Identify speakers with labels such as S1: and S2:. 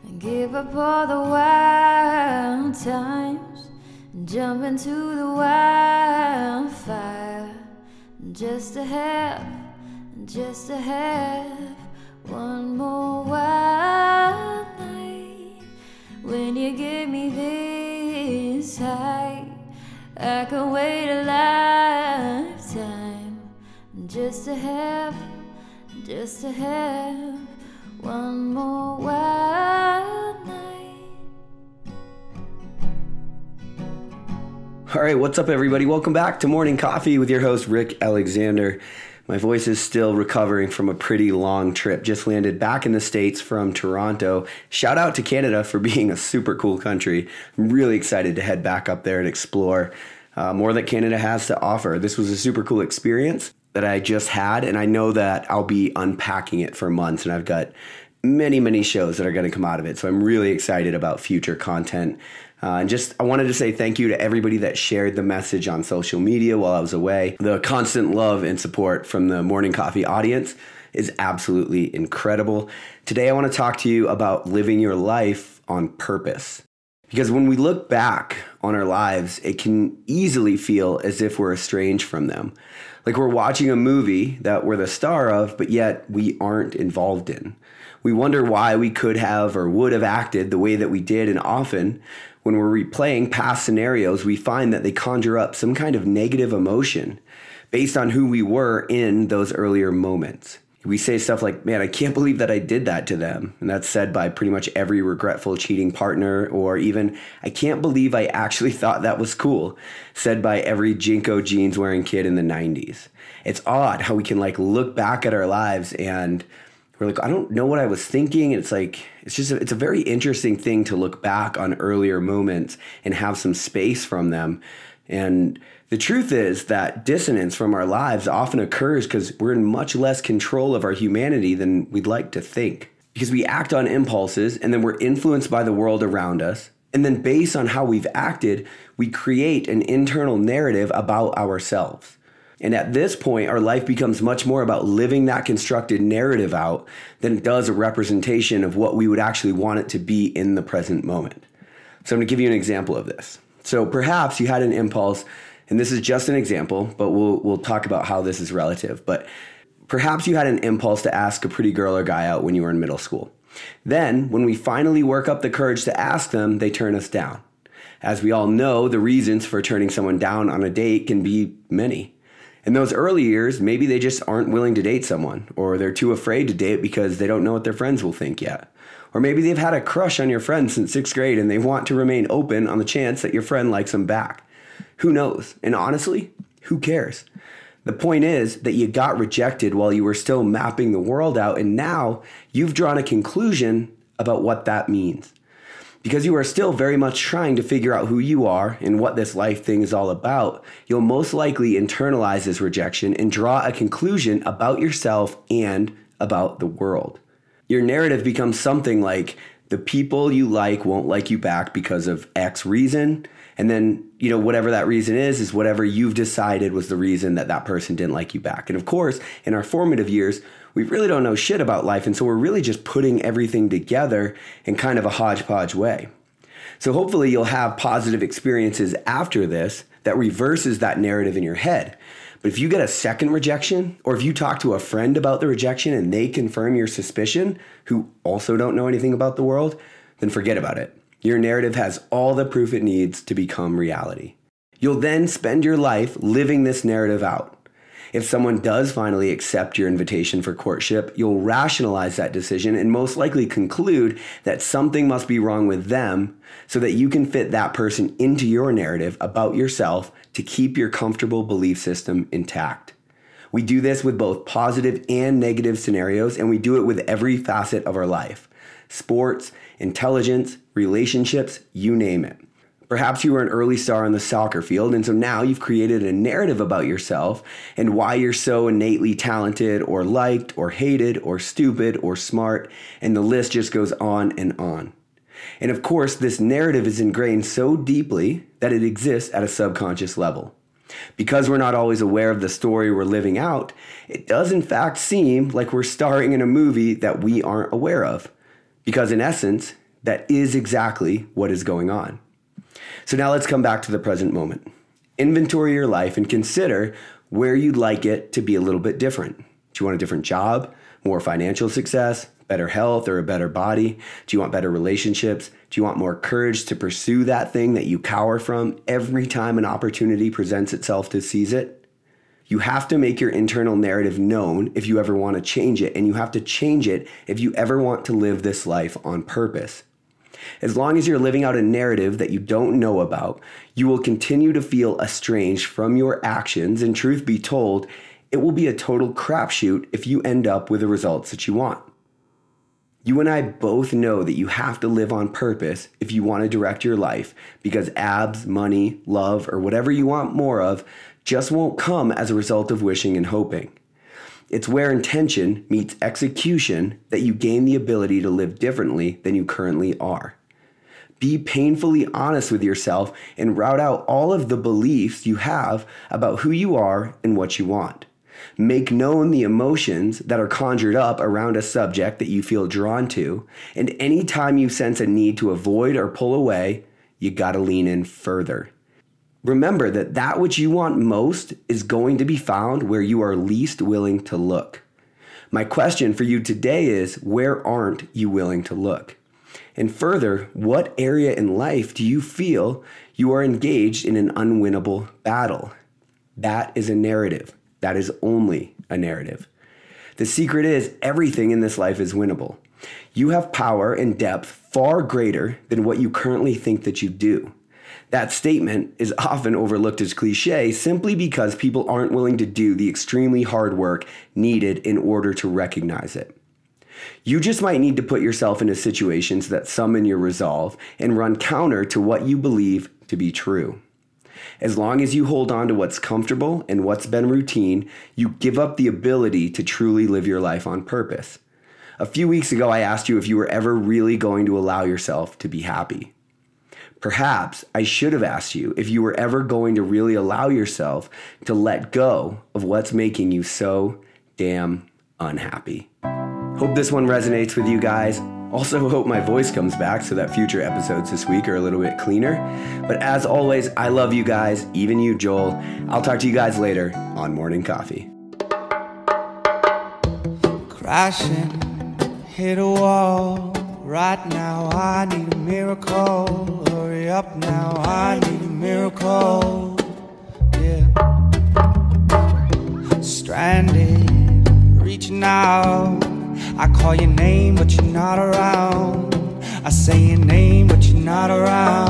S1: and give up all the wild times, and jump into the wildfire, just to have one more wild night. When you give me this high, I could wait a lifetime just to have one more wild night.
S2: All right, what's up, everybody? Welcome back to Morning Coffee with your host, Rick Alexander. My voice is still recovering from a pretty long trip. Just landed back in the States from Toronto. Shout out to Canada for being a super cool country. I'm really excited to head back up there and explore more that Canada has to offer. This was a super cool experience that I just had, and I know that I'll be unpacking it for months, and I've got many shows that are going to come out of it. So I'm really excited about future content. I wanted to say thank you to everybody that shared the message on social media while I was away. The constant love and support from the Morning Coffee audience is absolutely incredible. Today, I want to talk to you about living your life on purpose. Because when we look back on our lives, it can easily feel as if we're estranged from them. Like we're watching a movie that we're the star of, but yet we aren't involved in. We wonder why we could have or would have acted the way that we did, and often when we're replaying past scenarios, we find that they conjure up some kind of negative emotion based on who we were in those earlier moments. We say stuff like, man, I can't believe that I did that to them. And that's said by pretty much every regretful cheating partner, or even, I can't believe I actually thought that was cool, said by every Jinko jeans wearing kid in the 90s. It's odd how we can look back at our lives and we're like, I don't know what I was thinking. And it's a very interesting thing to look back on earlier moments and have some space from them. And the truth is that dissonance from our lives often occurs because we're in much less control of our humanity than we'd like to think. Because we act on impulses and then we're influenced by the world around us. And then based on how we've acted, we create an internal narrative about ourselves. And at this point, our life becomes much more about living that constructed narrative out than it does a representation of what we would actually want it to be in the present moment. So I'm going to give you an example of this. So perhaps you had an impulse, and this is just an example, but we'll talk about how this is relative. But perhaps you had an impulse to ask a pretty girl or guy out when you were in middle school. Then, when we finally work up the courage to ask them, they turn us down. As we all know, the reasons for turning someone down on a date can be many. In those early years, maybe they just aren't willing to date someone, or they're too afraid to date because they don't know what their friends will think yet. Or maybe they've had a crush on your friend since 6th grade and they want to remain open on the chance that your friend likes them back. Who knows? And honestly, who cares? The point is that you got rejected while you were still mapping the world out, and now you've drawn a conclusion about what that means. Because you are still very much trying to figure out who you are and what this life thing is all about, you'll most likely internalize this rejection and draw a conclusion about yourself and about the world. Your narrative becomes something like, the people you like won't like you back because of X reason. And then, whatever that reason is whatever you've decided was the reason that that person didn't like you back. And of course, in our formative years, we really don't know shit about life. And so we're really just putting everything together in kind of a hodgepodge way. So hopefully you'll have positive experiences after this that reverses that narrative in your head. But if you get a second rejection, or if you talk to a friend about the rejection and they confirm your suspicion, who also don't know anything about the world, then forget about it. Your narrative has all the proof it needs to become reality. You'll then spend your life living this narrative out. If someone does finally accept your invitation for courtship, you'll rationalize that decision and most likely conclude that something must be wrong with them so that you can fit that person into your narrative about yourself to keep your comfortable belief system intact. We do this with both positive and negative scenarios, and we do it with every facet of our life. Sports, intelligence, relationships, you name it. Perhaps you were an early star on the soccer field, and so now you've created a narrative about yourself and why you're so innately talented or liked or hated or stupid or smart, and the list just goes on and on. And of course, this narrative is ingrained so deeply that it exists at a subconscious level. Because we're not always aware of the story we're living out, it does in fact seem like we're starring in a movie that we aren't aware of. Because in essence, that is exactly what is going on. So now let's come back to the present moment. Inventory your life and consider where you'd like it to be a little bit different. Do you want a different job, more financial success, better health, or a better body? Do you want better relationships? Do you want more courage to pursue that thing that you cower from every time an opportunity presents itself to seize it? You have to make your internal narrative known if you ever want to change it, and you have to change it if you ever want to live this life on purpose. As long as you're living out a narrative that you don't know about, you will continue to feel estranged from your actions, and truth be told, it will be a total crapshoot if you end up with the results that you want. You and I both know that you have to live on purpose if you want to direct your life, because abs, money, love, or whatever you want more of just won't come as a result of wishing and hoping. It's where intention meets execution that you gain the ability to live differently than you currently are. Be painfully honest with yourself and route out all of the beliefs you have about who you are and what you want. Make known the emotions that are conjured up around a subject that you feel drawn to, and anytime you sense a need to avoid or pull away, you gotta lean in further. Remember that which you want most is going to be found where you are least willing to look. My question for you today is, where aren't you willing to look? And further, what area in life do you feel you are engaged in an unwinnable battle? That is a narrative. That is only a narrative. The secret is everything in this life is winnable. You have power and depth far greater than what you currently think that you do. That statement is often overlooked as cliche simply because people aren't willing to do the extremely hard work needed in order to recognize it. You just might need to put yourself into situations that summon your resolve and run counter to what you believe to be true. As long as you hold on to what's comfortable and what's been routine, you give up the ability to truly live your life on purpose. A few weeks ago, I asked you if you were ever really going to allow yourself to be happy. Perhaps I should have asked you if you were ever going to really allow yourself to let go of what's making you so damn unhappy. Hope this one resonates with you guys. Also hope my voice comes back so that future episodes this week are a little bit cleaner. But as always, I love you guys, even you, Joel. I'll talk to you guys later on Morning Coffee.
S3: Crashing, hit a wall. Right now I need a miracle. Hurry up now, I need a miracle. Yeah. Stranded, reaching out. I call your name but you're not around. I say your name but you're not around.